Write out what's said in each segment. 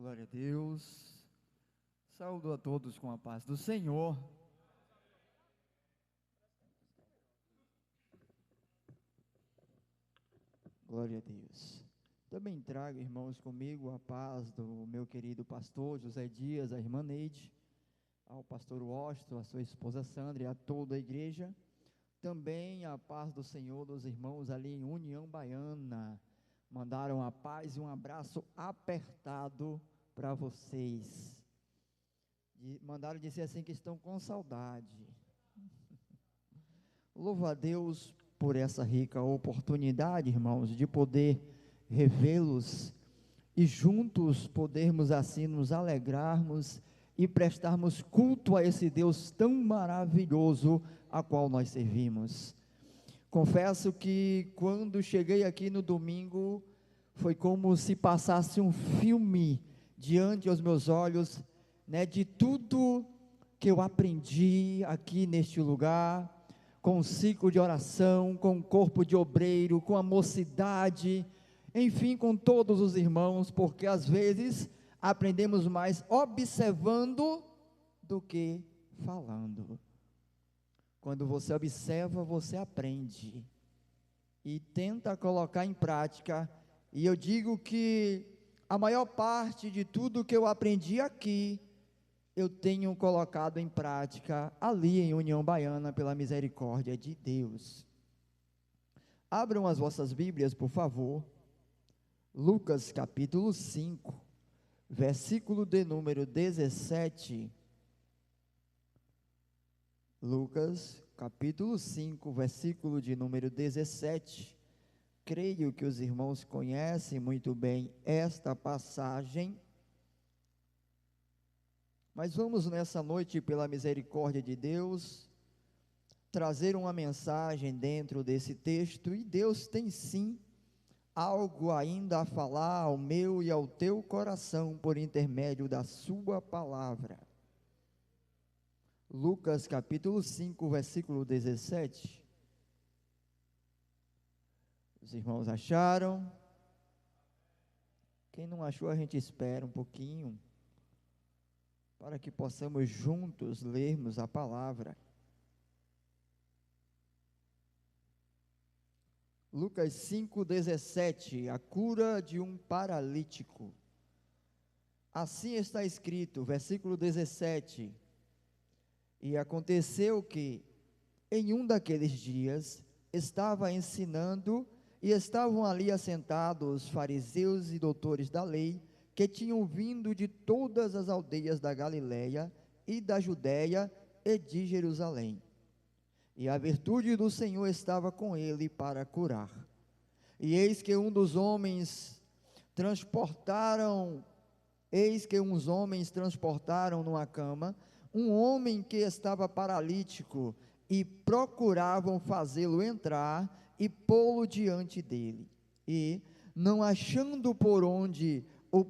Glória a Deus. Saúdo a todos com a paz do Senhor. Glória a Deus. Também trago, irmãos, comigo a paz do meu querido pastor José Dias, a irmã Neide, ao pastor Washington, a sua esposa Sandra e a toda a igreja. Também a paz do Senhor dos irmãos ali em União Baiana. Mandaram a paz e um abraço apertado para vocês. Mandaram dizer assim que estão com saudade. Louvo a Deus por essa rica oportunidade, irmãos, de poder revê-los e juntos podermos assim nos alegrarmos e prestarmos culto a esse Deus tão maravilhoso a qual nós servimos. Confesso que quando cheguei aqui no domingo, foi como se passasse um filme diante aos meus olhos, de tudo que eu aprendi aqui neste lugar, com o ciclo de oração, com o corpo de obreiro, com a mocidade, enfim, com todos os irmãos, porque às vezes aprendemos mais observando do que falando. Quando você observa, você aprende e tenta colocar em prática, e eu digo que a maior parte de tudo que eu aprendi aqui, eu tenho colocado em prática ali em União Baiana, pela misericórdia de Deus. Abram as vossas Bíblias, por favor, Lucas capítulo 5, versículo de número 17, Lucas capítulo 5, versículo de número 17, creio que os irmãos conhecem muito bem esta passagem, mas vamos nessa noite, pela misericórdia de Deus, trazer uma mensagem dentro desse texto, e Deus tem sim algo ainda a falar ao meu e ao teu coração, por intermédio da sua palavra. Lucas capítulo 5, versículo 17, os irmãos acharam? Quem não achou, a gente espera um pouquinho, para que possamos juntos lermos a palavra. Lucas 5,17, a cura de um paralítico. Assim está escrito, versículo 17, e aconteceu que, em um daqueles dias, estava ensinando, e estavam ali assentados os fariseus e doutores da lei, que tinham vindo de todas as aldeias da Galileia e da Judéia e de Jerusalém. E a virtude do Senhor estava com ele para curar. E eis que uns homens transportaram numa cama um homem que estava paralítico, e procuravam fazê-lo entrar e pô-lo diante dele. E, não achando por onde o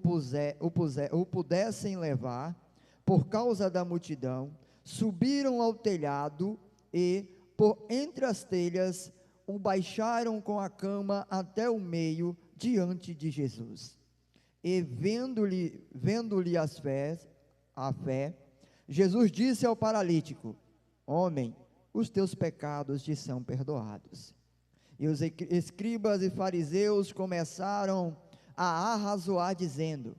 pudessem levar, por causa da multidão, subiram ao telhado e, por entre as telhas, o baixaram com a cama até o meio, diante de Jesus. E vendo-lhe a fé, Jesus disse ao paralítico: homem, os teus pecados te são perdoados. E os escribas e fariseus começaram a arrazoar, dizendo: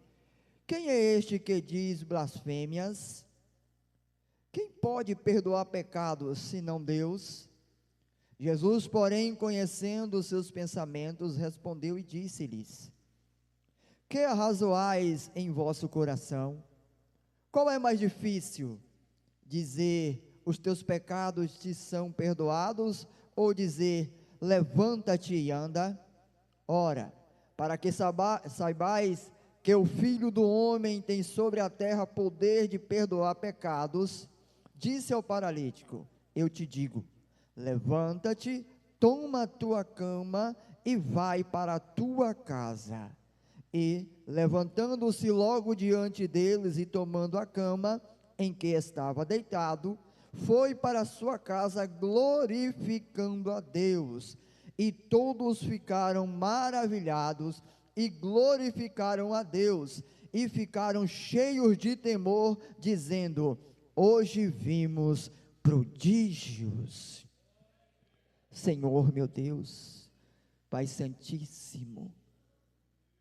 quem é este que diz blasfêmias? Quem pode perdoar pecados, senão Deus? Jesus, porém, conhecendo os seus pensamentos, respondeu e disse-lhes: que arrazoais em vosso coração? Qual é mais difícil, dizer, os teus pecados te são perdoados, ou dizer, levanta-te e anda? Ora, para que saibais que o Filho do Homem tem sobre a terra poder de perdoar pecados, disse ao paralítico: eu te digo, levanta-te, toma a tua cama e vai para a tua casa. E, levantando-se logo diante deles e tomando a cama em que estava deitado, foi para a sua casa glorificando a Deus. E todos ficaram maravilhados e glorificaram a Deus, e ficaram cheios de temor, dizendo: hoje vimos prodígios. Senhor meu Deus, Pai Santíssimo,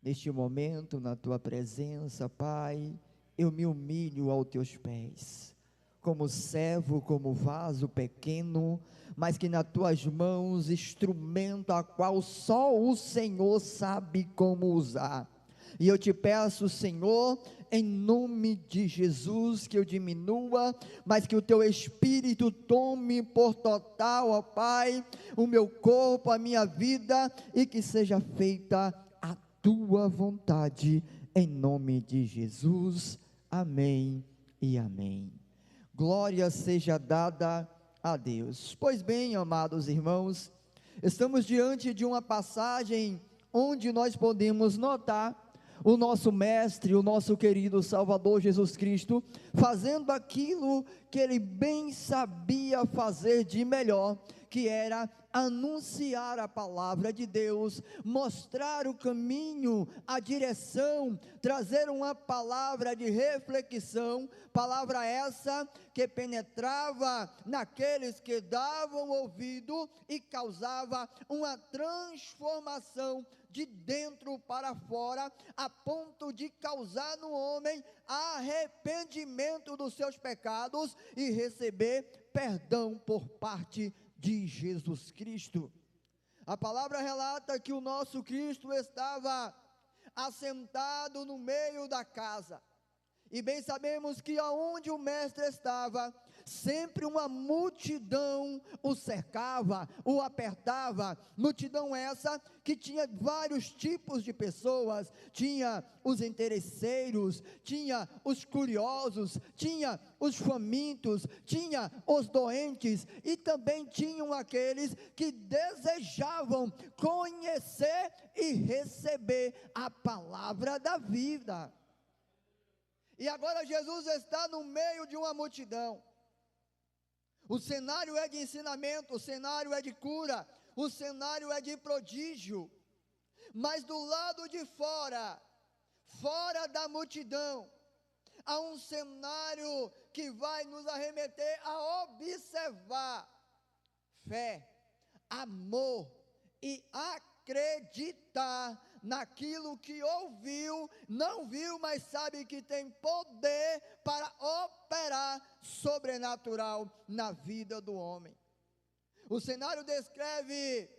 neste momento, na tua presença, Pai, eu me humilho aos teus pés, como servo, como vaso pequeno, mas que nas tuas mãos, instrumento a qual só o Senhor sabe como usar. E eu te peço, Senhor, em nome de Jesus, que eu diminua, mas que o teu Espírito tome por total, ó Pai, o meu corpo, a minha vida, e que seja feita a tua vontade, em nome de Jesus. Amém e amém. Glória seja dada a Deus. Pois bem, amados irmãos, estamos diante de uma passagem onde nós podemos notar o nosso mestre, o nosso querido Salvador Jesus Cristo, fazendo aquilo que ele bem sabia fazer de melhor, que era anunciar a palavra de Deus, mostrar o caminho, a direção, trazer uma palavra de reflexão, palavra essa que penetrava naqueles que davam ouvido e causava uma transformação de dentro para fora, a ponto de causar no homem arrependimento dos seus pecados e receber perdão por parte de Jesus Cristo. A palavra relata que o nosso Cristo estava assentado no meio da casa, e bem sabemos que aonde o mestre estava, sempre uma multidão o cercava, o apertava, multidão essa que tinha vários tipos de pessoas, tinha os interesseiros, tinha os curiosos, tinha os famintos, tinha os doentes, e também tinham aqueles que desejavam conhecer e receber a palavra da vida. E agora Jesus está no meio de uma multidão. O cenário é de ensinamento, o cenário é de cura, o cenário é de prodígio. Mas do lado de fora, fora da multidão, há um cenário que vai nos arremeter a observar fé, amor e acreditar naquilo que ouviu, não viu, mas sabe que tem poder para operar sobrenatural na vida do homem. O cenário descreve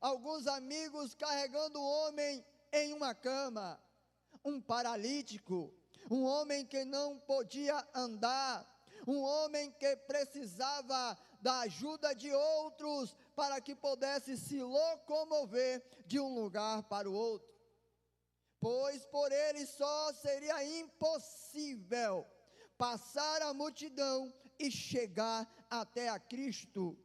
alguns amigos carregando o homem em uma cama, um paralítico, um homem que não podia andar, um homem que precisava da ajuda de outros para que pudesse se locomover de um lugar para o outro, pois por ele só seria impossível passar a multidão e chegar até a Cristo.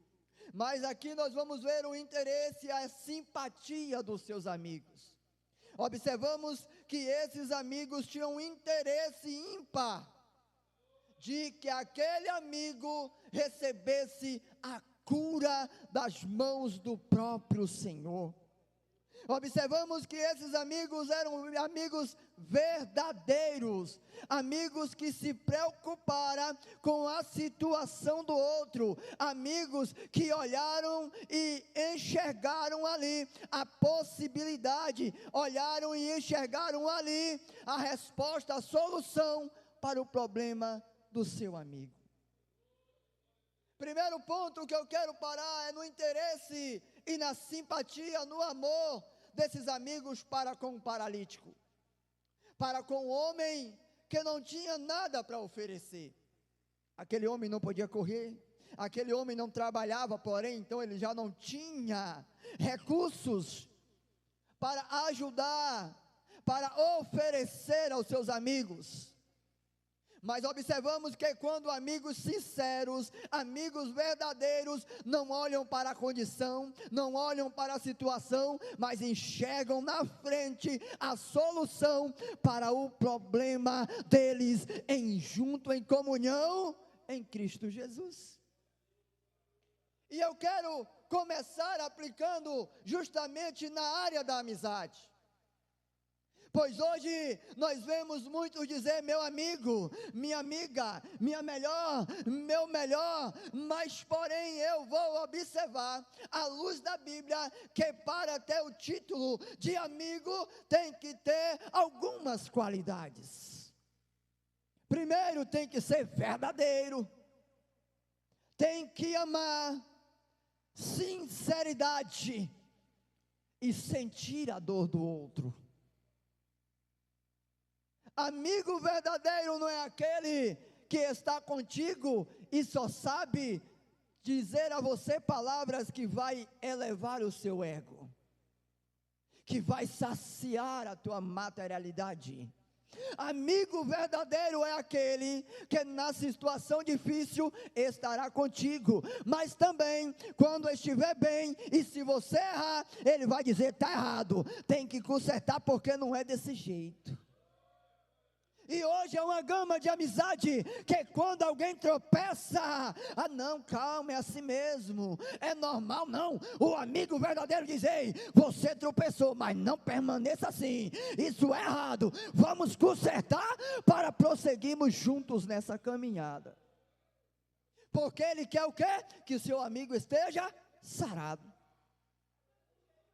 Mas aqui nós vamos ver o interesse e a simpatia dos seus amigos. Observamos que esses amigos tinham um interesse ímpar de que aquele amigo recebesse a cura das mãos do próprio Senhor. Observamos que esses amigos eram amigos verdadeiros, amigos que se preocuparam com a situação do outro, amigos que olharam e enxergaram ali a possibilidade, olharam e enxergaram ali a resposta, a solução para o problema do seu amigo. Primeiro ponto que eu quero parar é no interesse e na simpatia, no amor desses amigos para com o paralítico, para com o homem que não tinha nada para oferecer. Aquele homem não podia correr, aquele homem não trabalhava, porém, então ele já não tinha recursos para ajudar, para oferecer aos seus amigos. Mas observamos que quando amigos sinceros, amigos verdadeiros, não olham para a condição, não olham para a situação, mas enxergam na frente a solução para o problema deles, junto em comunhão em Cristo Jesus. E eu quero começar aplicando justamente na área da amizade. Pois hoje nós vemos muitos dizer meu amigo, minha amiga, minha melhor, meu melhor, mas porém eu vou observar, à luz da Bíblia, que para ter o título de amigo tem que ter algumas qualidades. Primeiro, tem que ser verdadeiro, tem que amar, sinceridade e sentir a dor do outro. Amigo verdadeiro não é aquele que está contigo e só sabe dizer a você palavras que vai elevar o seu ego, que vai saciar a tua materialidade. Amigo verdadeiro é aquele que na situação difícil estará contigo, mas também quando estiver bem, e se você errar, ele vai dizer, está errado, tem que consertar porque não é desse jeito. E hoje é uma gama de amizade, que quando alguém tropeça, não, calma, é assim mesmo, é normal, não. O amigo verdadeiro diz, ei, você tropeçou, mas não permaneça assim, isso é errado, vamos consertar para prosseguirmos juntos nessa caminhada. Porque ele quer o quê? Que o seu amigo esteja sarado,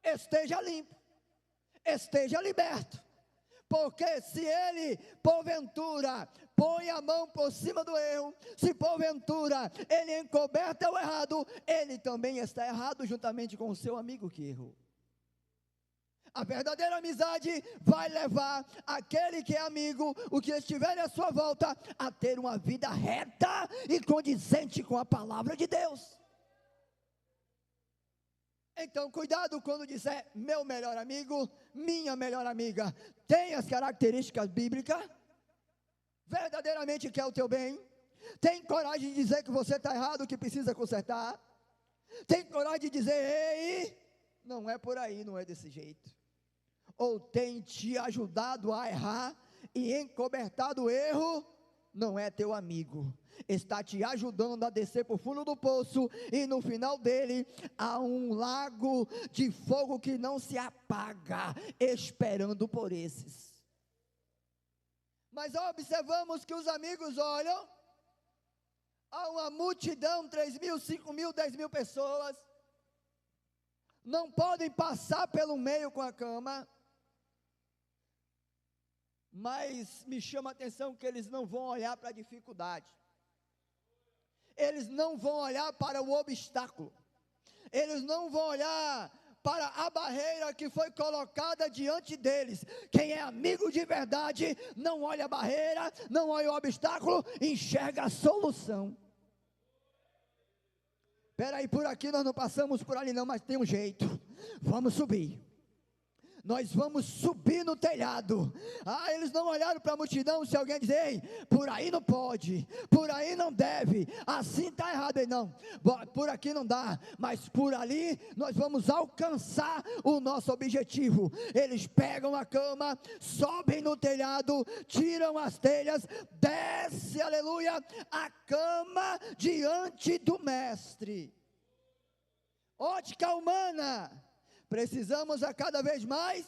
esteja limpo, esteja liberto. Porque se ele, porventura, põe a mão por cima do erro, se porventura ele encoberta o errado, ele também está errado juntamente com o seu amigo que errou. A verdadeira amizade vai levar aquele que é amigo, o que estiver à sua volta, a ter uma vida reta e condizente com a palavra de Deus. Então, cuidado quando disser meu melhor amigo, minha melhor amiga, tem as características bíblicas, verdadeiramente quer o teu bem, tem coragem de dizer que você está errado, que precisa consertar, tem coragem de dizer, ei, não é por aí, não é desse jeito, ou tem te ajudado a errar e encobertado o erro, não é teu amigo, está te ajudando a descer para o fundo do poço, e no final dele, há um lago de fogo que não se apaga, esperando por esses. Mas observamos que os amigos olham, há uma multidão, 3.000, 5.000, 10.000 pessoas, não podem passar pelo meio com a cama, mas me chama a atenção que eles não vão olhar para a dificuldade, eles não vão olhar para o obstáculo, eles não vão olhar para a barreira que foi colocada diante deles. Quem é amigo de verdade, não olha a barreira, não olha o obstáculo, enxerga a solução. Espera aí, por aqui nós não passamos por ali não, mas tem um jeito, vamos subir. Nós vamos subir no telhado. Eles não olharam para a multidão. Se alguém dizer, ei, por aí não pode, por aí não deve, assim está errado. Ei, não, por aqui não dá, mas por ali nós vamos alcançar o nosso objetivo. Eles pegam a cama, sobem no telhado, tiram as telhas, desce, aleluia, a cama diante do mestre. Ótica humana. Precisamos a cada vez mais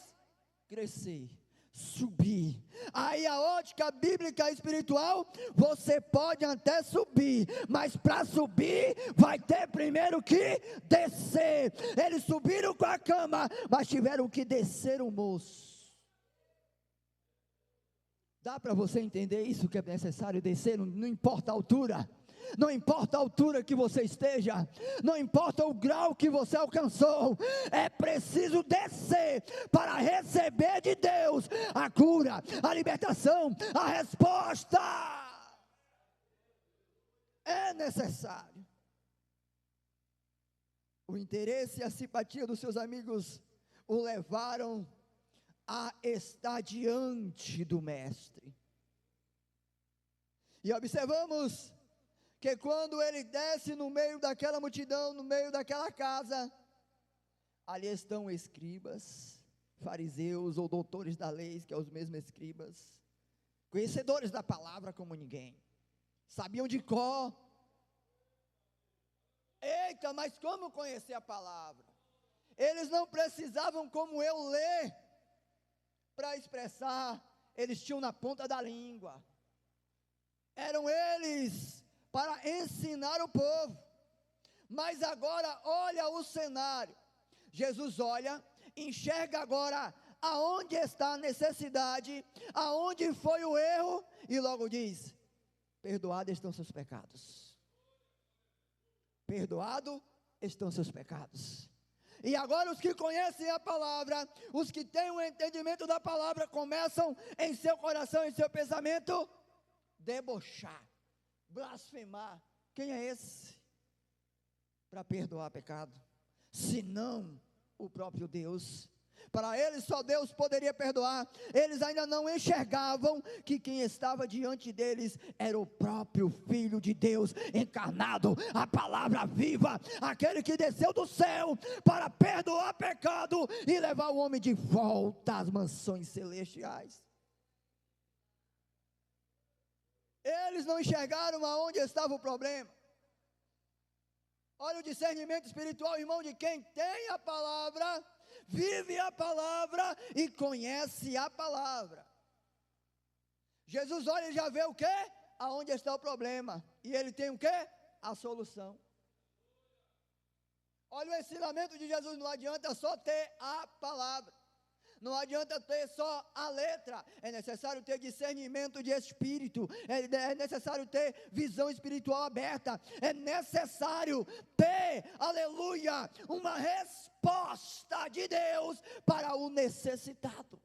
crescer, subir. Aí a ótica bíblica espiritual, você pode até subir, mas para subir vai ter primeiro que descer. Eles subiram com a cama, mas tiveram que descer o moço. Dá para você entender isso, que é necessário descer, não importa a altura. Não importa a altura que você esteja, não importa o grau que você alcançou, é preciso descer para receber de Deus a cura, a libertação, a resposta. É necessário. O interesse e a simpatia dos seus amigos o levaram a estar diante do mestre. E observamos que quando ele desce no meio daquela multidão, no meio daquela casa, ali estão escribas, fariseus ou doutores da lei, que é os mesmos escribas, conhecedores da palavra como ninguém, sabiam de cor. Eita, mas como conhecer a palavra? Eles não precisavam como eu ler para expressar, eles tinham na ponta da língua. Eram eles para ensinar o povo. Mas agora olha o cenário. Jesus olha, enxerga agora aonde está a necessidade, aonde foi o erro, e logo diz: perdoados estão seus pecados. Perdoado estão seus pecados. E agora os que conhecem a palavra, os que têm o entendimento da palavra, começam em seu coração, em seu pensamento, debochar, blasfemar. Quem é esse para perdoar pecado? Senão o próprio Deus. Para eles só Deus poderia perdoar. Eles ainda não enxergavam que quem estava diante deles era o próprio Filho de Deus encarnado, a palavra viva, aquele que desceu do céu para perdoar pecado e levar o homem de volta às mansões celestiais. Eles não enxergaram aonde estava o problema. Olha o discernimento espiritual, irmão, de quem tem a palavra, vive a palavra e conhece a palavra. Jesus olha e já vê o quê? Aonde está o problema. E ele tem o quê? A solução. Olha o ensinamento de Jesus, não adianta só ter a palavra. Não adianta ter só a letra, é necessário ter discernimento de espírito, é necessário ter visão espiritual aberta, é necessário ter, aleluia, uma resposta de Deus para o necessitado.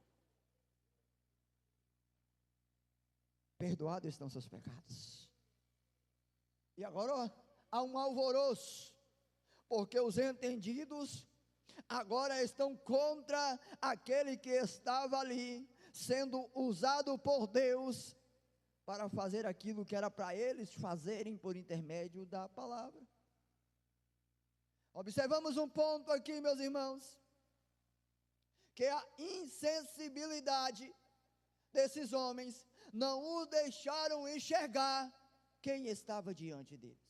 Perdoados estão seus pecados. E agora há um alvoroço, porque os entendidos agora estão contra aquele que estava ali, sendo usado por Deus, para fazer aquilo que era para eles fazerem por intermédio da palavra. Observamos um ponto aqui, meus irmãos, que a insensibilidade desses homens não os deixaram enxergar quem estava diante deles.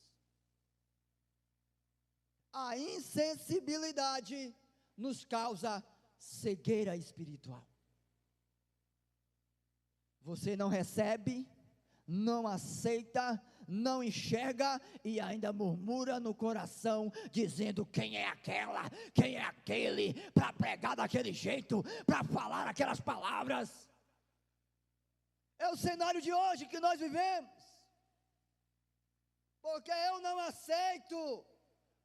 A insensibilidade nos causa cegueira espiritual. Você não recebe, não aceita, não enxerga e ainda murmura no coração, dizendo: quem é aquela, quem é aquele, para pregar daquele jeito, para falar aquelas palavras. É o cenário de hoje que nós vivemos, porque eu não aceito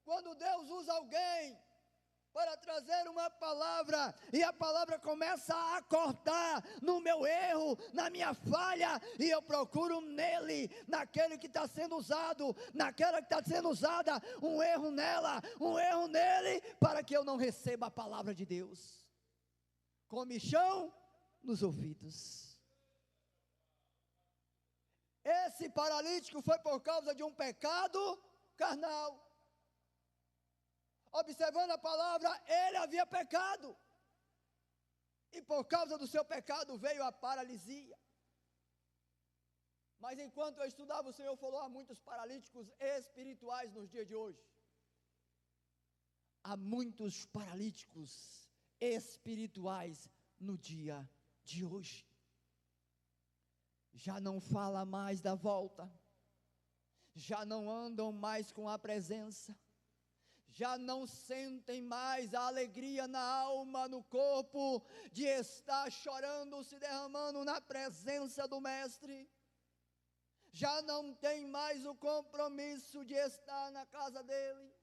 quando Deus usa alguém para trazer uma palavra, e a palavra começa a cortar no meu erro, na minha falha, e eu procuro nele, naquele que está sendo usado, naquela que está sendo usada, um erro nela, um erro nele, para que eu não receba a palavra de Deus. Comichão nos ouvidos. Esse paralítico foi por causa de um pecado carnal. Observando a palavra, ele havia pecado, e por causa do seu pecado veio a paralisia. Mas enquanto eu estudava, o Senhor falou a muitos paralíticos espirituais nos dias de hoje. Há muitos paralíticos espirituais no dia de hoje. Já não fala mais da volta, já não andam mais com a presença, já não sentem mais a alegria na alma, no corpo, de estar chorando, se derramando na presença do Mestre. Já não tem mais o compromisso de estar na casa dele,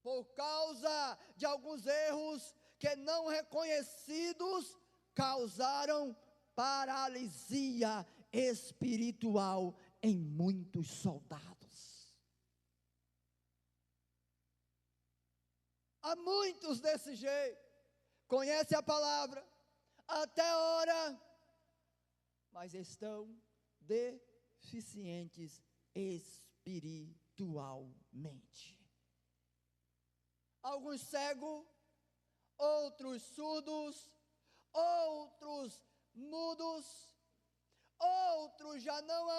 por causa de alguns erros que não reconhecidos, causaram paralisia espiritual em muitos soldados. Há muitos desse jeito, conhecem a palavra, até ora, mas estão deficientes espiritualmente. Alguns cegos, outros surdos, outros mudos, outros já não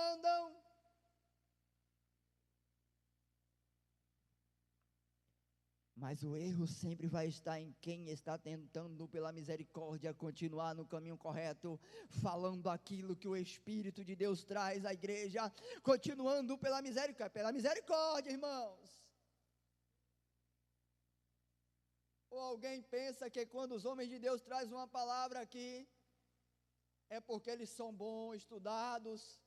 Mas o erro sempre vai estar em quem está tentando, pela misericórdia, continuar no caminho correto, falando aquilo que o Espírito de Deus traz à igreja, continuando pela misericórdia, irmãos. Ou alguém pensa que quando os homens de Deus trazem uma palavra aqui, é porque eles são bons, estudados,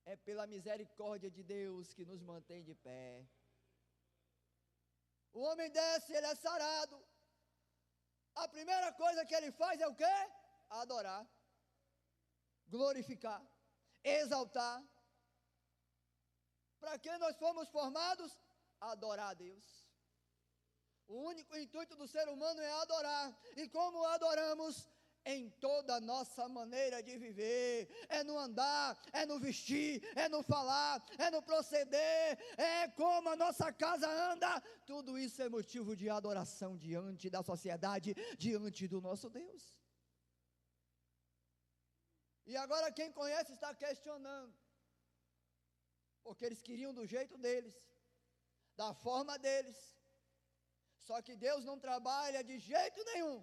é pela misericórdia de Deus que nos mantém de pé. O homem desce, ele é sarado. A primeira coisa que ele faz é o quê? Adorar, glorificar, exaltar. Para que nós fomos formados? Adorar a Deus. O único intuito do ser humano é adorar. E como adoramos? Em toda a nossa maneira de viver, é no andar, é no vestir, é no falar, é no proceder, é como a nossa casa anda, tudo isso é motivo de adoração diante da sociedade, diante do nosso Deus. E agora quem conhece está questionando, porque eles queriam do jeito deles, da forma deles, só que Deus não trabalha de jeito nenhum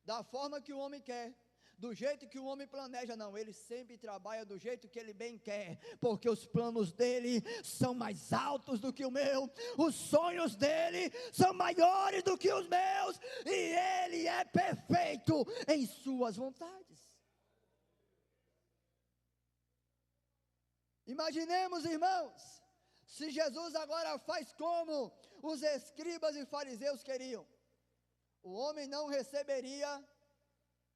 da forma que o homem quer, do jeito que o homem planeja, não, ele sempre trabalha do jeito que ele bem quer, porque os planos dele são mais altos do que o meu, os sonhos dele são maiores do que os meus, e ele é perfeito em suas vontades. Imaginemos, irmãos, se Jesus agora faz como os escribas e fariseus queriam, o homem não receberia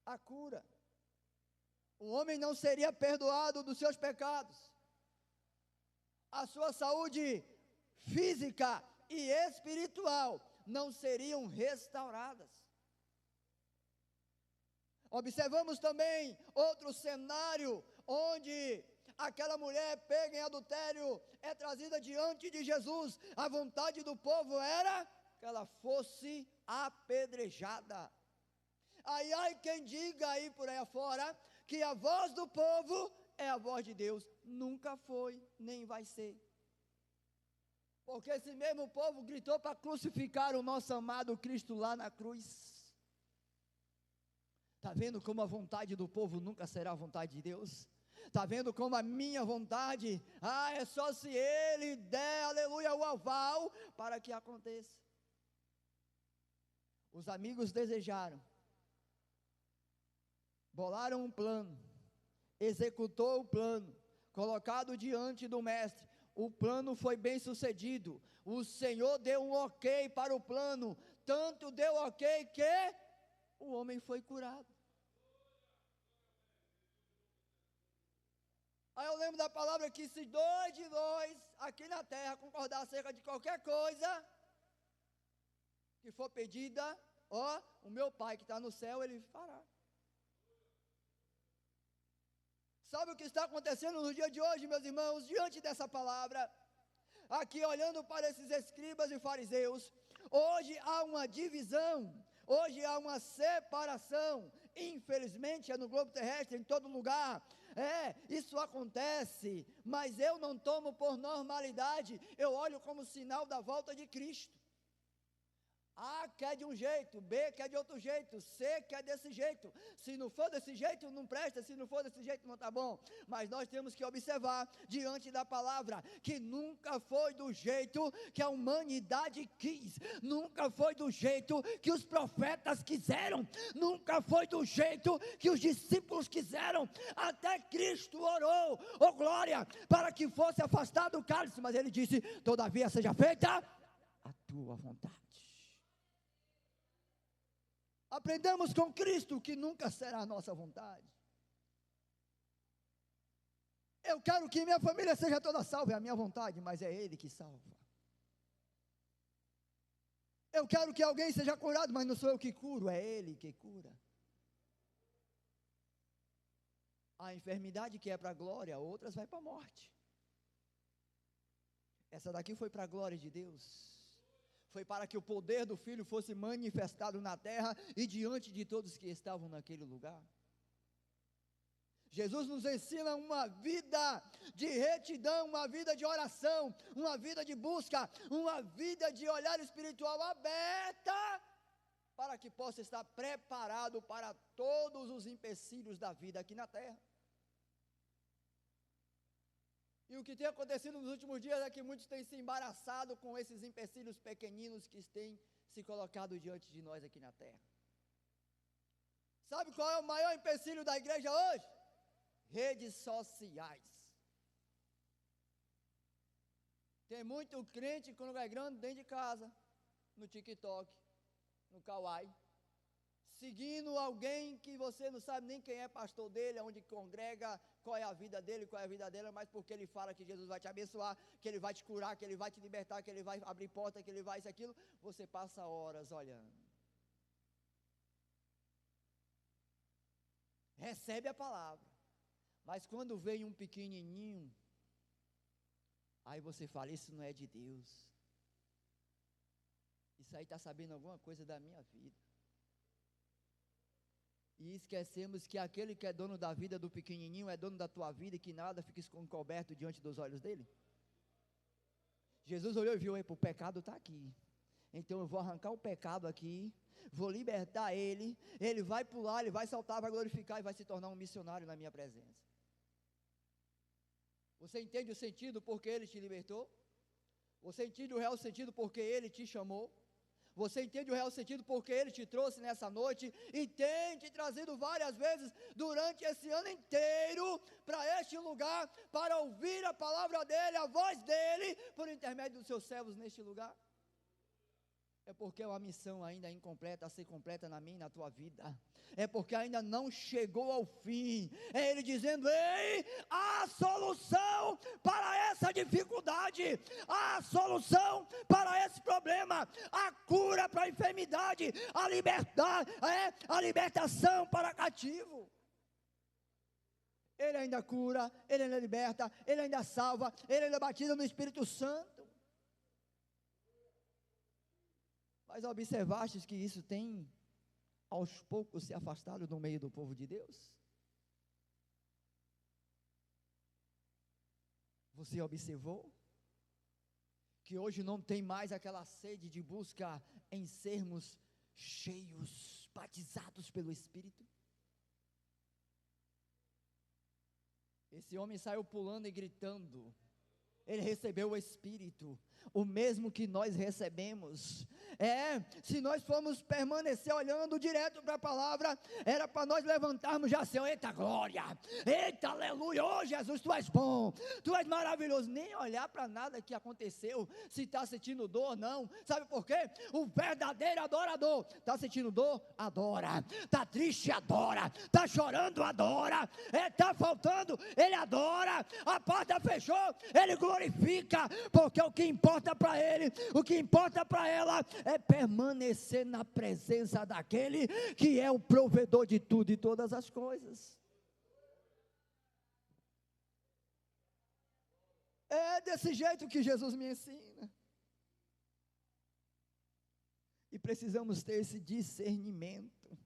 a cura, o homem não seria perdoado dos seus pecados, a sua saúde física e espiritual não seriam restauradas. Observamos também outro cenário, onde aquela mulher pega em adultério, é trazida diante de Jesus, a vontade do povo era que ela fosse apedrejada. Ai, quem diga aí por aí afora, que a voz do povo é a voz de Deus, nunca foi, nem vai ser, porque esse mesmo povo gritou para crucificar o nosso amado Cristo lá na cruz. Está vendo como a vontade do povo nunca será a vontade de Deus? Está vendo como a minha vontade, é só se Ele der, aleluia, o aval, para que aconteça. Os amigos desejaram, bolaram um plano, executou o plano, colocado diante do mestre, o plano foi bem sucedido, o Senhor deu um ok para o plano, tanto deu ok que o homem foi curado. Aí eu lembro da palavra que se 2 de nós aqui na terra concordar acerca de qualquer coisa que for pedida, o meu Pai que está no céu, Ele fará. Sabe o que está acontecendo no dia de hoje, meus irmãos, diante dessa palavra? Aqui olhando para esses escribas e fariseus, hoje há uma divisão, hoje há uma separação, infelizmente é no globo terrestre, em todo lugar, isso acontece, mas eu não tomo por normalidade, eu olho como sinal da volta de Cristo. A quer de um jeito, B quer de outro jeito, C quer desse jeito, se não for desse jeito não presta, se não for desse jeito não está bom, mas nós temos que observar diante da palavra, que nunca foi do jeito que a humanidade quis, nunca foi do jeito que os profetas quiseram, nunca foi do jeito que os discípulos quiseram, até Cristo orou, glória, para que fosse afastado o cálice, mas ele disse, todavia seja feita a tua vontade. Aprendamos com Cristo que nunca será a nossa vontade. Eu quero que minha família seja toda salva, é a minha vontade, mas é Ele que salva. Eu quero que alguém seja curado, mas não sou eu que curo, é Ele que cura. A enfermidade que é para a glória, outras vai para a morte. Essa daqui foi para a glória de Deus. Foi para que o poder do Filho fosse manifestado na terra e diante de todos que estavam naquele lugar. Jesus nos ensina uma vida de retidão, uma vida de oração, uma vida de busca, uma vida de olhar espiritual aberta, para que possa estar preparado para todos os empecilhos da vida aqui na terra. E o que tem acontecido nos últimos dias é que muitos têm se embaraçado com esses empecilhos pequeninos que têm se colocado diante de nós aqui na terra. Sabe qual é o maior empecilho da igreja hoje? Redes sociais. Tem muito crente congregando dentro de casa, no TikTok, no Kawaii, seguindo alguém que você não sabe nem quem é pastor dele, onde congrega, qual é a vida dele, qual é a vida dela, mas porque ele fala que Jesus vai te abençoar, que ele vai te curar, que ele vai te libertar, que ele vai abrir porta, que ele vai isso, aquilo, você passa horas olhando. Recebe a palavra, mas quando vem um pequenininho, aí você fala, isso não é de Deus, isso aí está sabendo alguma coisa da minha vida. E esquecemos que aquele que é dono da vida do pequenininho é dono da tua vida e que nada fica encoberto diante dos olhos dele. Jesus olhou e viu, o pecado está aqui, então eu vou arrancar o pecado aqui, vou libertar ele, ele vai pular, ele vai saltar, vai glorificar e vai se tornar um missionário na minha presença. Você entende o sentido porque ele te libertou? Você entende o real sentido porque ele te chamou? Você entende o real sentido porque ele te trouxe nessa noite e tem te trazido várias vezes durante esse ano inteiro para este lugar, para ouvir a palavra dele, a voz dele, por intermédio dos seus servos neste lugar? É porque é uma missão ainda incompleta a ser completa na minha e na tua vida. É porque ainda não chegou ao fim. É ele dizendo, ei, há solução para essa dificuldade, há solução para esse problema, a cura para a enfermidade, a libertação para cativo. Ele ainda cura, ele ainda liberta, ele ainda salva, ele ainda batiza no Espírito Santo. Mas observastes que isso tem, aos poucos, se afastado do meio do povo de Deus? Você observou? Que hoje não tem mais aquela sede de busca em sermos cheios, batizados pelo Espírito? Esse homem saiu pulando e gritando. Ele recebeu o Espírito, o mesmo que nós recebemos. Se nós formos permanecer olhando direto para a palavra, era para nós levantarmos já assim, eita glória, eita aleluia, oh Jesus, tu és bom, tu és maravilhoso, nem olhar para nada que aconteceu, se está sentindo dor, não, sabe por quê? O verdadeiro adorador, está sentindo dor? Adora, está triste? Adora, está chorando? Adora, está faltando? Ele adora, a porta fechou? Ele glorifica, porque o que importa para ele, o que importa para ela, é permanecer na presença daquele que é o provedor de tudo e todas as coisas. É desse jeito que Jesus me ensina. E precisamos ter esse discernimento.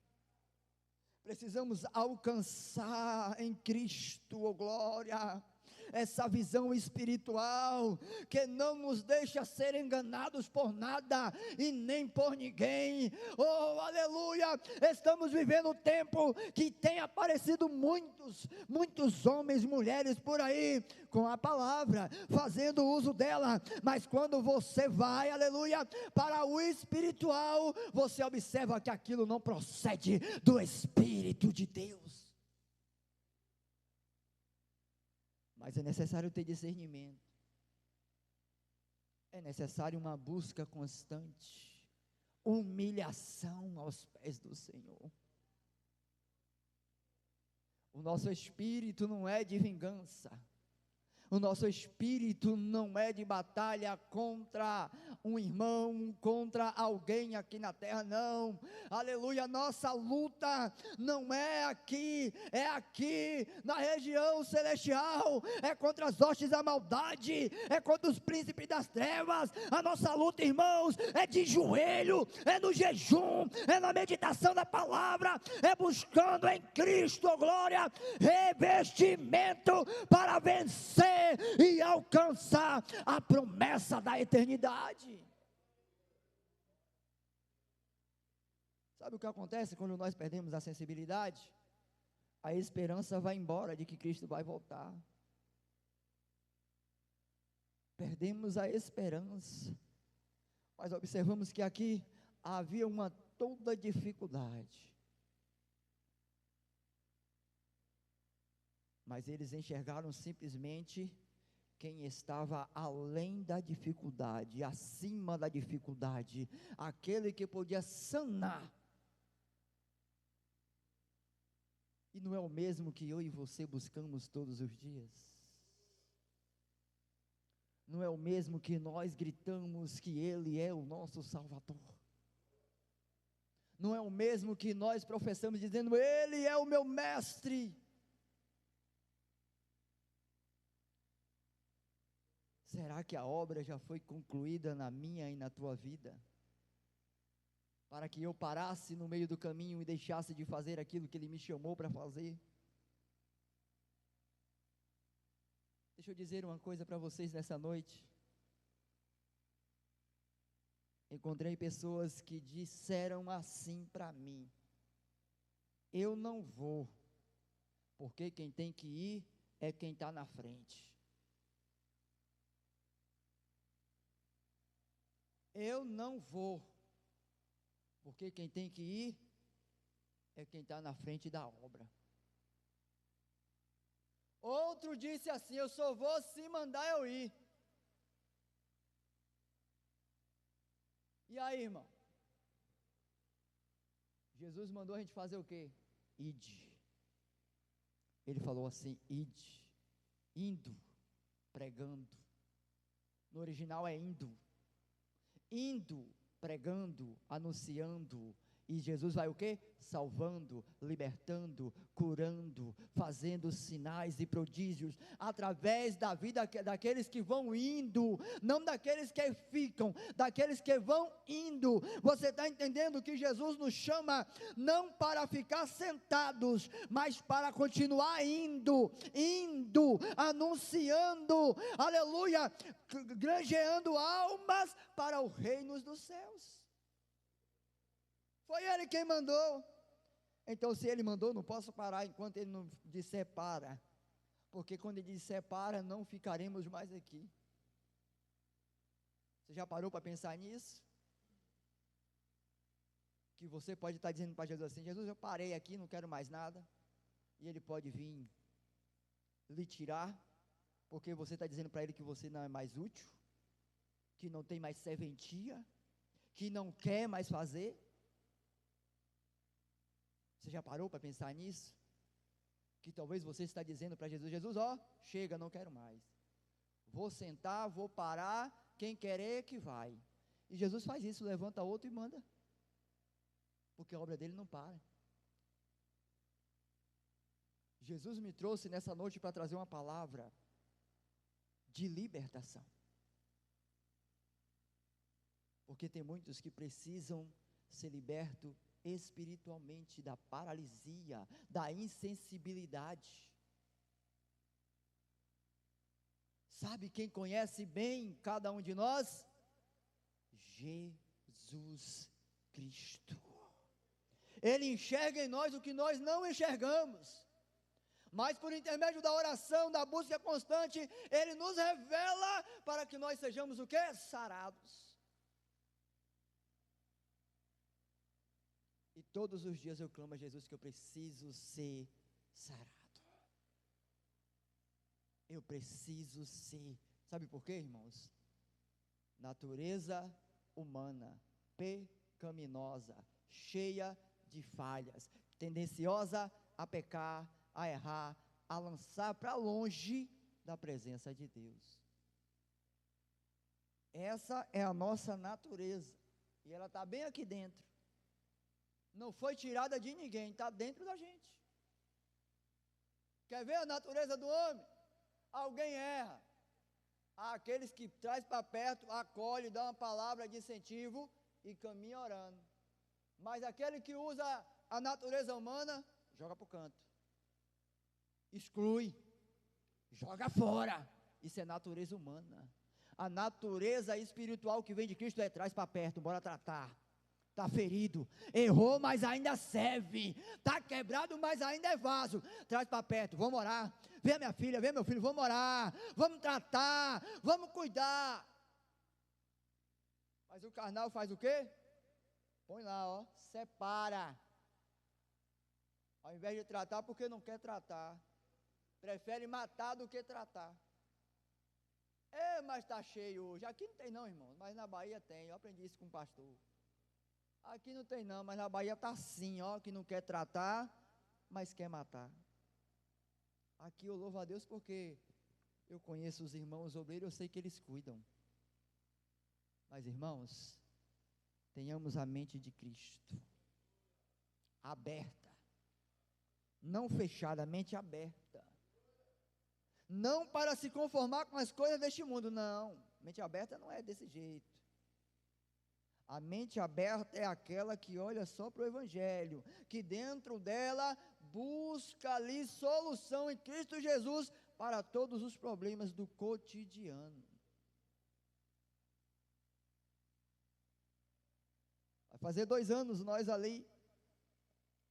Precisamos alcançar em Cristo, oh glória, essa visão espiritual, que não nos deixa ser enganados por nada, e nem por ninguém, oh aleluia, estamos vivendo um tempo, que tem aparecido muitos homens, mulheres por aí, com a palavra, fazendo uso dela, mas quando você vai, aleluia, para o espiritual, você observa que aquilo não procede do Espírito de Deus. Mas é necessário ter discernimento, é necessário uma busca constante, humilhação aos pés do Senhor. O nosso espírito não é de vingança, O nosso espírito não é de batalha contra um irmão, contra alguém aqui na terra, não. Aleluia, nossa luta não é aqui na região celestial, é contra as hostes da maldade, é contra os príncipes das trevas. A nossa luta, irmãos, é de joelho, é no jejum, é na meditação da palavra, é buscando em Cristo, oh glória, revestimento para vencer e alcançar a promessa da eternidade. Sabe o que acontece quando nós perdemos a sensibilidade? A esperança vai embora de que Cristo vai voltar. Perdemos a esperança. Mas observamos que aqui havia uma toda dificuldade. Mas eles enxergaram simplesmente quem estava além da dificuldade, acima da dificuldade, aquele que podia sanar. E não é o mesmo que eu e você buscamos todos os dias? Não é o mesmo que nós gritamos que Ele é o nosso Salvador? Não é o mesmo que nós professamos dizendo, Ele é o meu mestre? Será que a obra já foi concluída na minha e na tua vida? Para que eu parasse no meio do caminho e deixasse de fazer aquilo que Ele me chamou para fazer? Deixa eu dizer uma coisa para vocês nessa noite. Encontrei pessoas que disseram assim para mim: eu não vou, porque quem tem que ir é quem está na frente. Eu não vou, porque quem tem que ir é quem está na frente da obra. Outro disse assim: eu só vou se mandar eu ir. E aí, irmão? Jesus mandou a gente fazer o quê? Ide. Ele falou assim: ide, indo, pregando. No original é indo, pregando, anunciando. E Jesus vai o quê? Salvando, libertando, curando, fazendo sinais e prodígios, através da vida daqueles que vão indo, não daqueles que ficam, daqueles que vão indo. Você está entendendo que Jesus nos chama, não para ficar sentados, mas para continuar indo, anunciando, aleluia, granjeando almas para o reino dos céus. Foi Ele quem mandou. Então, se Ele mandou, não posso parar enquanto Ele não disser para, porque quando Ele disser para, não ficaremos mais aqui. Você já parou para pensar nisso? Que você pode estar dizendo para Jesus assim: Jesus, eu parei aqui, não quero mais nada, e Ele pode vir lhe tirar, porque você está dizendo para Ele que você não é mais útil, que não tem mais serventia, que não quer mais fazer. Você já parou para pensar nisso? Que talvez você está dizendo para Jesus: Jesus, ó, chega, não quero mais. Vou sentar, vou parar, quem querer que vai. E Jesus faz isso, levanta outro e manda. Porque a obra dele não para. Jesus me trouxe nessa noite para trazer uma palavra de libertação. Porque tem muitos que precisam ser libertos espiritualmente da paralisia, da insensibilidade. Sabe quem conhece bem cada um de nós? Jesus Cristo. Ele enxerga em nós o que nós não enxergamos, mas por intermédio da oração, da busca constante, Ele nos revela para que nós sejamos o quê? Sarados. E todos os dias eu clamo a Jesus que eu preciso ser sarado. Eu preciso ser. Sabe por quê, irmãos? Natureza humana, pecaminosa, cheia de falhas, tendenciosa a pecar, a errar, a lançar para longe da presença de Deus. Essa é a nossa natureza, e ela está bem aqui dentro, não foi tirada de ninguém, está dentro da gente. Quer ver a natureza do homem? Alguém erra, há aqueles que traz para perto, acolhe, dá uma palavra de incentivo e caminha orando, mas aquele que usa a natureza humana, joga para o canto, exclui, joga fora. Isso é natureza humana. A natureza espiritual que vem de Cristo é traz para perto, bora tratar. Está ferido, errou, mas ainda serve. Está quebrado, mas ainda é vaso. Traz para perto, vamos orar. Vem minha filha, vem meu filho, vamos orar. Vamos tratar, vamos cuidar. Mas o carnal faz o quê? Põe lá, ó, separa. Ao invés de tratar, porque não quer tratar. Prefere matar do que tratar. Mas está cheio hoje. Aqui não tem não, irmão, mas na Bahia tem. Eu aprendi isso com o pastor. Aqui não tem não, mas na Bahia está assim, ó, que não quer tratar, mas quer matar. Aqui eu louvo a Deus porque eu conheço os irmãos obreiros, eu sei que eles cuidam. Mas irmãos, tenhamos a mente de Cristo aberta, não fechada, a mente aberta. Não para se conformar com as coisas deste mundo, não. Mente aberta não é desse jeito. A mente aberta é aquela que olha só para o Evangelho, que dentro dela busca ali solução em Cristo Jesus para todos os problemas do cotidiano. Vai fazer 2 anos nós ali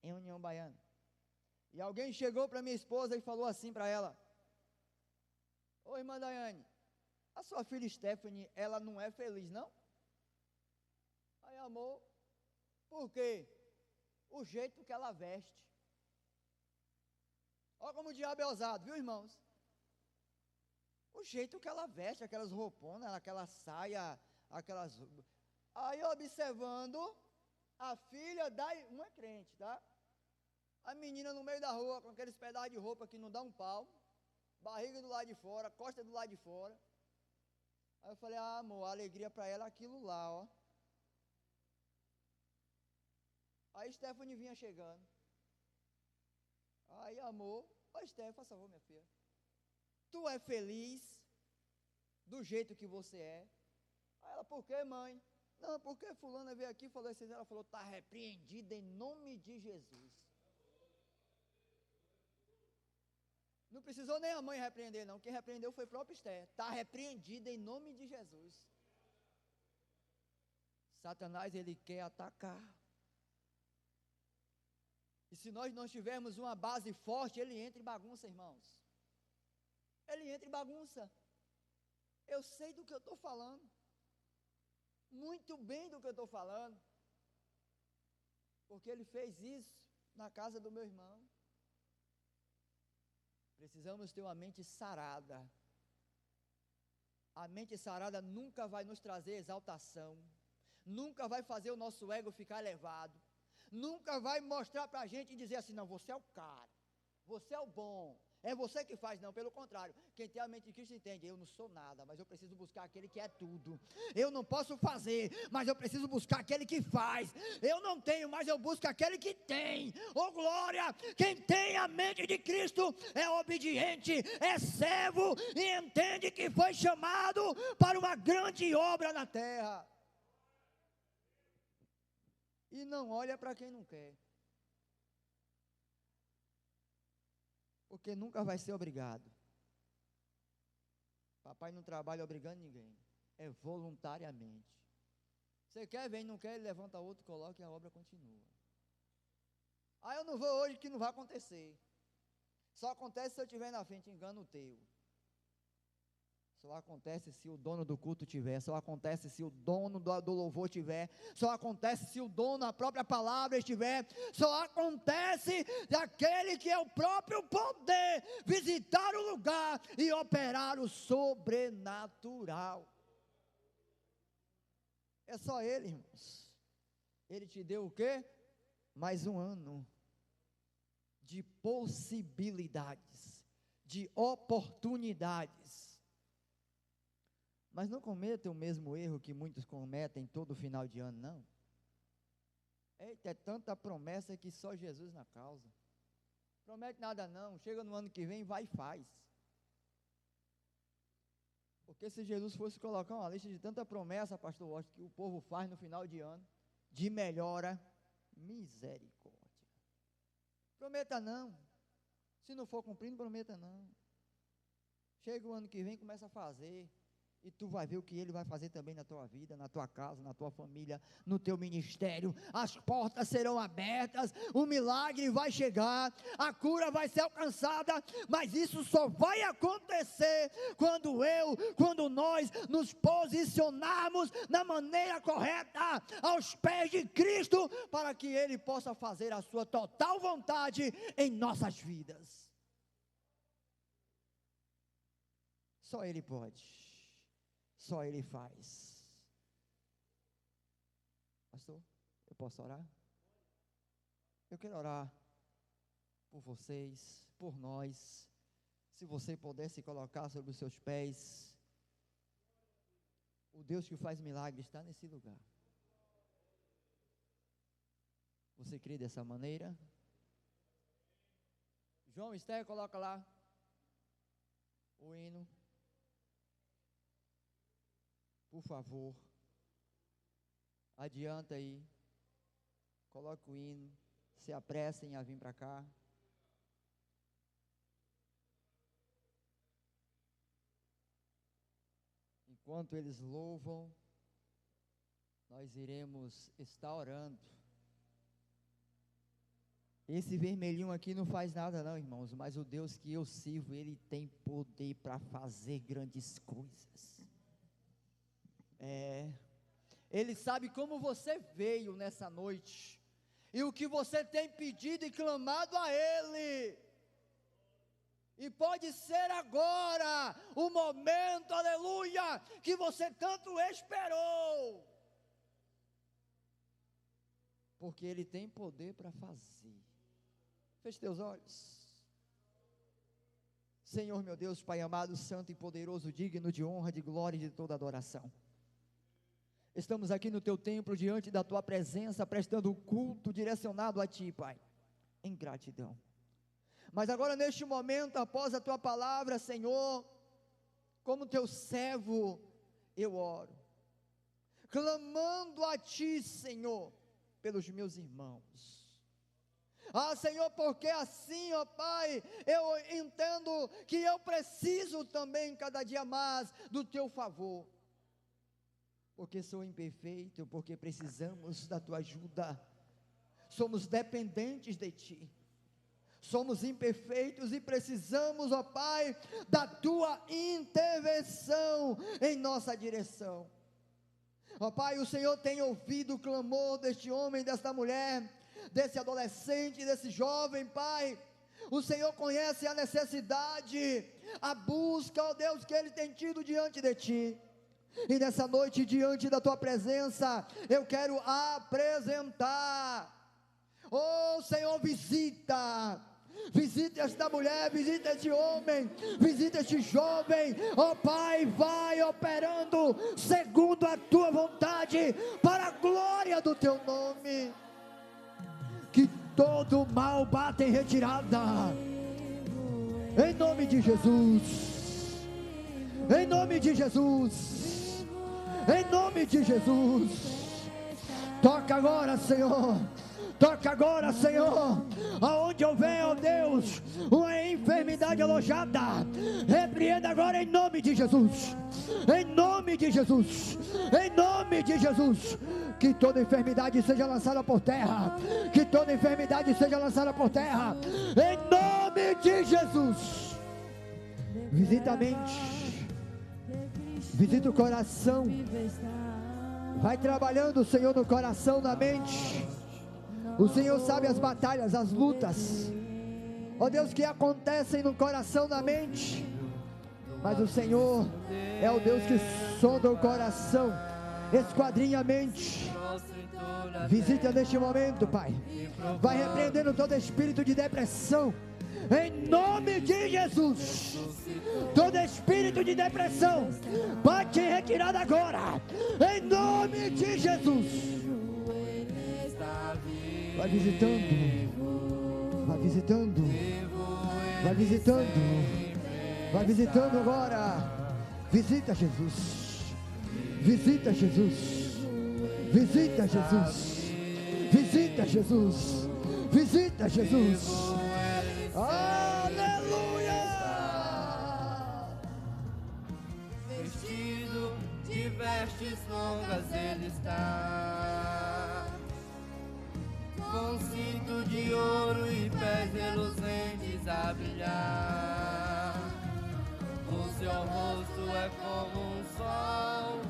em União Baiana. E alguém chegou para minha esposa e falou assim para ela: ô irmã Daiane, a sua filha Stephanie, ela não é feliz não? Aí, amor, por quê? O jeito que ela veste. Olha como o diabo é ousado, viu, irmãos? O jeito que ela veste, aquelas rouponas, aquela saia, aquelas... Aí, observando, a filha uma é crente, tá? A menina no meio da rua, com aqueles pedaços de roupa que não dá um pau, barriga do lado de fora, costa do lado de fora. Aí eu falei: amor, a alegria para ela é aquilo lá, ó. Aí Stephanie vinha chegando. Aí, amor, ô Stephanie, faça favor, minha filha. Tu é feliz do jeito que você é? Aí ela: por quê, mãe? Não, porque fulana veio aqui e falou assim, ela falou: está repreendida em nome de Jesus. Não precisou nem a mãe repreender não, quem repreendeu foi o próprio Esther. Está repreendida em nome de Jesus. Satanás, ele quer atacar. E se nós não tivermos uma base forte, ele entra em bagunça, irmãos. Ele entra em bagunça. Eu sei do que eu estou falando. Muito bem do que eu estou falando. Porque ele fez isso na casa do meu irmão. Precisamos ter uma mente sarada. A mente sarada nunca vai nos trazer exaltação. Nunca vai fazer o nosso ego ficar elevado. Nunca vai mostrar para a gente e dizer assim: não, você é o cara, você é o bom, é você que faz. Não, pelo contrário, quem tem a mente de Cristo entende: eu não sou nada, mas eu preciso buscar aquele que é tudo. Eu não posso fazer, mas eu preciso buscar aquele que faz. Eu não tenho, mas eu busco aquele que tem. Oh glória, quem tem a mente de Cristo é obediente, é servo e entende que foi chamado para uma grande obra na terra. E não olha para quem não quer. Porque nunca vai ser obrigado. Papai não trabalha obrigando ninguém. É voluntariamente. Você quer, vem, não quer, ele levanta outro, coloca e a obra continua. Eu não vou hoje, que não vai acontecer. Só acontece se eu estiver na frente, engano teu. Só acontece se o dono do culto tiver, só acontece se o dono do louvor tiver, só acontece se o dono da própria palavra estiver, só acontece daquele que é o próprio poder visitar o lugar e operar o sobrenatural. É só ele, irmãos. Ele te deu o quê? Mais um ano de possibilidades, de oportunidades. Mas não cometa o mesmo erro que muitos cometem todo final de ano, não. Eita, é tanta promessa que só Jesus na causa. Promete nada não, chega no ano que vem, vai e faz. Porque se Jesus fosse colocar uma lista de tanta promessa, pastor Washington, que o povo faz no final de ano, de melhora, misericórdia. Prometa não. Se não for cumprindo, prometa não. Chega o ano que vem, começa a fazer. E tu vai ver o que Ele vai fazer também na tua vida, na tua casa, na tua família, no teu ministério. As portas serão abertas, o milagre vai chegar, a cura vai ser alcançada, mas isso só vai acontecer quando nós nos posicionarmos da maneira correta, aos pés de Cristo, para que Ele possa fazer a sua total vontade em nossas vidas. Só Ele pode. Só Ele faz. Pastor, eu posso orar? Eu quero orar por vocês, por nós. Se você pudesse colocar sobre os seus pés, o Deus que faz milagres está nesse lugar. Você crê dessa maneira? João Esther, coloca lá o hino. Por favor, adianta aí, coloque o hino, se apressem a vir para cá. Enquanto eles louvam, nós iremos estar orando. Esse vermelhinho aqui não faz nada não, irmãos, mas o Deus que eu sirvo, Ele tem poder para fazer grandes coisas. Ele sabe como você veio nessa noite, e o que você tem pedido e clamado a Ele, e pode ser agora, o momento, aleluia, que você tanto esperou, porque Ele tem poder para fazer. Feche teus olhos. Senhor meu Deus, Pai amado, santo e poderoso, digno de honra, de glória e de toda adoração. Estamos aqui no Teu templo, diante da Tua presença, prestando um culto direcionado a Ti, Pai, em gratidão. Mas agora neste momento, após a Tua palavra, Senhor, como Teu servo, eu oro, clamando a Ti, Senhor, pelos meus irmãos. Senhor, porque assim, ó Pai, eu entendo que eu preciso também cada dia mais do Teu favor, porque sou imperfeito, porque precisamos da Tua ajuda, somos dependentes de Ti, somos imperfeitos e precisamos, ó Pai, da Tua intervenção em nossa direção. Ó Pai, o Senhor tem ouvido o clamor deste homem, desta mulher, desse adolescente, desse jovem, Pai. O Senhor conhece a necessidade, a busca, ó Deus, que ele tem tido diante de Ti. E nessa noite, diante da Tua presença, eu quero apresentar. Oh Senhor, visita esta mulher, visita este homem, visita este jovem. Oh Pai, vai operando segundo a Tua vontade, para a glória do Teu nome. Que todo mal bata em retirada, em nome de Jesus, em nome de Jesus, em nome de Jesus. Toca agora, Senhor, toca agora, Senhor, aonde houver, ó Deus, uma enfermidade alojada, repreenda agora em nome de Jesus, em nome de Jesus, em nome de Jesus. Que toda enfermidade seja lançada por terra, que toda enfermidade seja lançada por terra, em nome de Jesus. Visita a mente, visita o coração, vai trabalhando, Senhor, no coração, na mente. O Senhor sabe as batalhas, as lutas, ó Deus, que acontecem no coração, na mente, mas o Senhor é o Deus que sonda o coração, esquadrinha a mente. Visita neste momento, Pai, vai repreendendo todo espírito de depressão, Em nome de Jesus. Todo espírito de depressão pode ser retirado agora. Em nome de Jesus. Vai visitando. Vai visitando. Vai visitando. Vai visitando agora. Visita Jesus. Visita Jesus. Visita Jesus. Visita Jesus. Visita Jesus. Aleluia! Vestido de vestes longas ele está, com cinto de ouro e pés reluzentes a brilhar. O seu rosto é como um sol,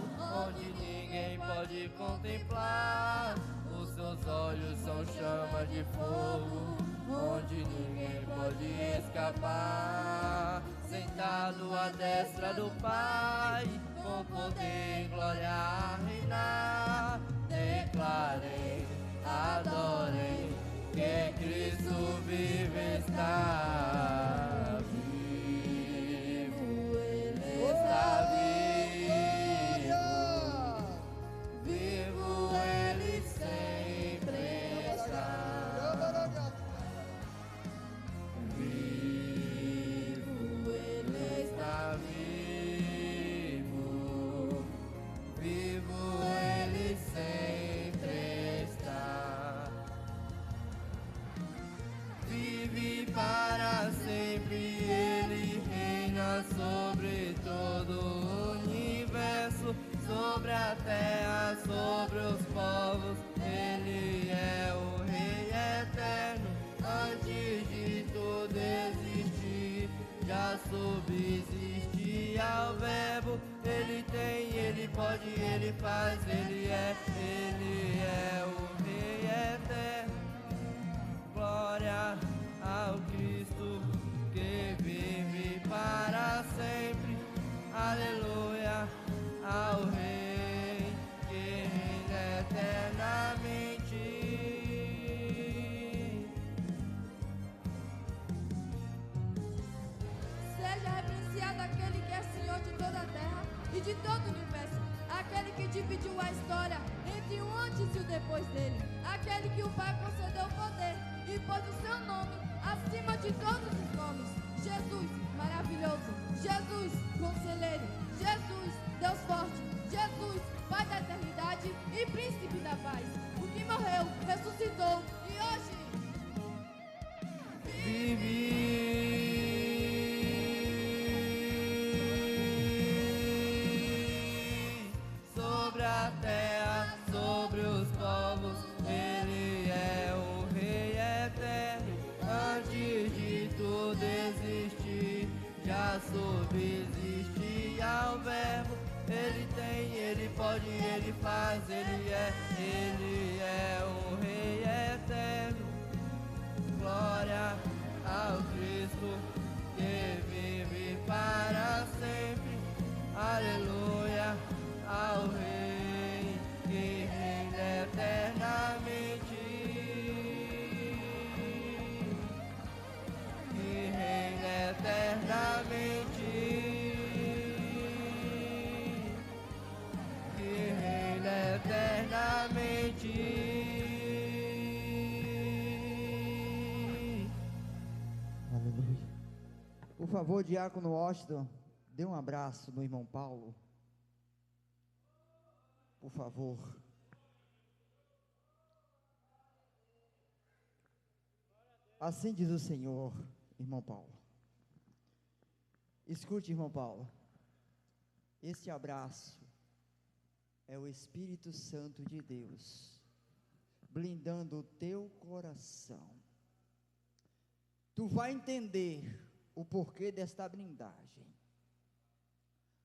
onde ninguém pode contemplar. Os seus olhos são chamas de fogo, onde ninguém pode escapar. Sentado à destra do Pai, com poder e glória a reinar. Declarem, adorem, que Cristo vive está. Vivo, Ele está vivo. Vivo, Ele sempre está. Vivo, Ele está vivo. Vivo, Ele sempre está. Vive para sempre, Ele reina sobre todo o universo, sobre a terra, sobre os povos. Ele é o Rei eterno, antes de tudo existir, já subsistia o Verbo. Ele tem, Ele pode, Ele faz, Ele é o Rei eterno. Glória ao Cristo que vive para sempre. Aleluia ao Rei que reina eternamente. Seja reverenciado aquele que é Senhor de toda a terra e de todo o universo, aquele que dividiu a história entre o antes e o depois dele, aquele que o Pai concedeu poder e pôs o seu nome acima de todos os nomes. Jesus, maravilhoso. Jesus, conselheiro. Jesus, Deus forte. Jesus, Pai da eternidade e príncipe da paz. O que morreu, ressuscitou e hoje Vive sobre a terra, sobre os povos. Ele é o Rei eterno, antes de tudo existir, já subsistia o Verbo. Ele tem, Ele pode, Ele faz, Ele é o Rei eterno. Glória ao Cristo que vive para sempre. Aleluia ao Rei que reina eternamente. Que reina eternamente. Que reina eternamente. Aleluia. Por favor, diácono Washington, dê um abraço no irmão Paulo. Por favor. Assim diz o Senhor, irmão Paulo. Escute, irmão Paulo. Este abraço é o Espírito Santo de Deus, blindando o teu coração. Tu vai entender o porquê desta blindagem.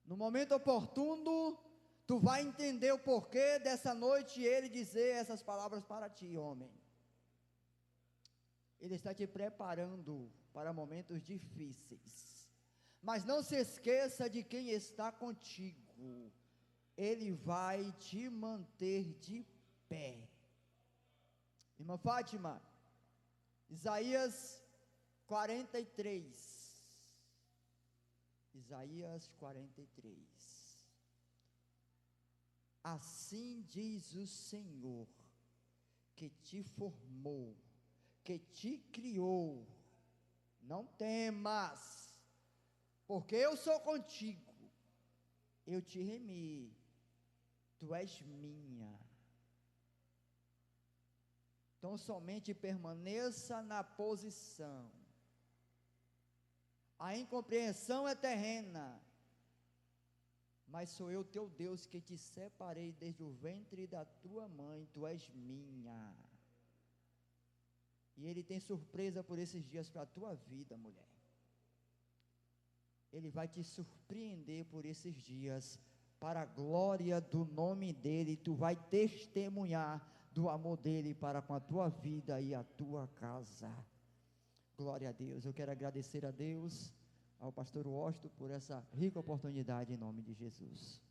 No momento oportuno, tu vai entender o porquê dessa noite ele dizer essas palavras para ti, homem. Ele está te preparando para momentos difíceis. Mas não se esqueça de quem está contigo. Ele vai te manter de pé. Irmã Fátima, Isaías 43. Isaías 43. Assim diz o Senhor, que te formou, que te criou: não temas, porque eu sou contigo, eu te remi, tu és minha. Então somente permaneça na posição. A incompreensão é terrena, mas sou eu teu Deus que te separei desde o ventre da tua mãe, tu és minha. E Ele tem surpresa por esses dias para a tua vida, mulher. Ele vai te surpreender por esses dias, para a glória do nome dEle. Tu vai testemunhar do amor dEle para com a tua vida e a tua casa. Glória a Deus. Eu quero agradecer a Deus, ao pastor Washington, por essa rica oportunidade em nome de Jesus.